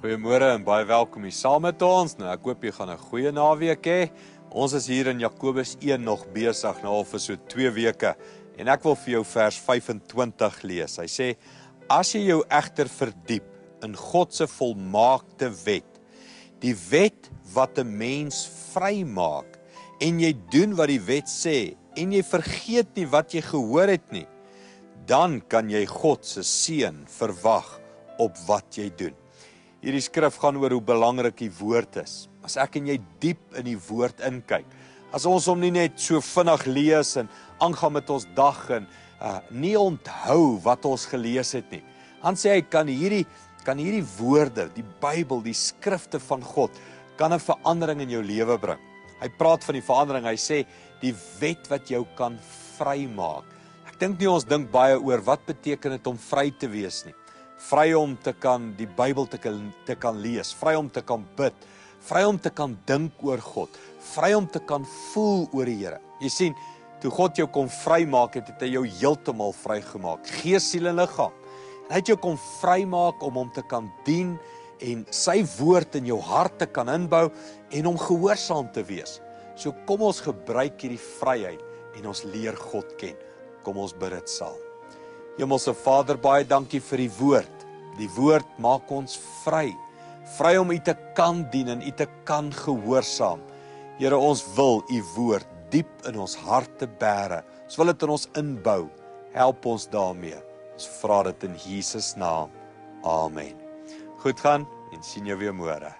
Goeiemôre en baie welkom hier saam met ons. Nou ek hoop jy gaan 'n goeie naweek hê. Ons is hier in Jakobus 1 nog besig nou al vir so 2 weke en ek wil vir jou vers 25 lees. Hy sê: As jy jou egter verdiep in God se volmaakte wet, die wet wat 'n mens vrymaak, en jy doen wat die wet sê en jy vergeet nie wat jy gehoor het nie, dan kan jy God se seën verwag op wat jy doen. Hierdie skrif gaan oor hoe belangrik die woord is. As ek en jy diep in die woord inkyk, as ons hom nie net so vinnig lees en aangaan met ons dag en nie onthou wat ons gelees het nie, dan sê hy kan hierdie woorde, die Bybel, die skrifte van God, kan 'n verandering in jou lewe bring. Hy praat van die verandering, hy sê die wet wat jou kan vrymaak. Ek dink nie ons dink baie oor wat beteken dit om vry te wees nie. Vry om te kan die Bybel te kan lees, vry om te kan bid, vry om te kan dink oor God, vry om te kan voel oor die Here. Jy sien, toe God jou kon vrymaak het hy jou heeltemal vrygemaak, gees, siel en liggaam. En hy het jou kon vrymaak om hom te kan dien en sy woord in jou hart te kan inbou en om gehoorsaam te wees. So kom ons gebruik hierdie vryheid en ons leer God ken. Kom ons bid dit saam. Hemelse Vader, baie dankie vir die woord. Die woord maak ons vry. Vry om U te kan dien en U te kan gehoorsaam. Here, ons wil U woord diep in ons harte bære. Ons wil dit in ons inbou. Help ons daarmee. Ons vra dit in Jesus naam. Amen. Goed gaan en sien jou weer môre.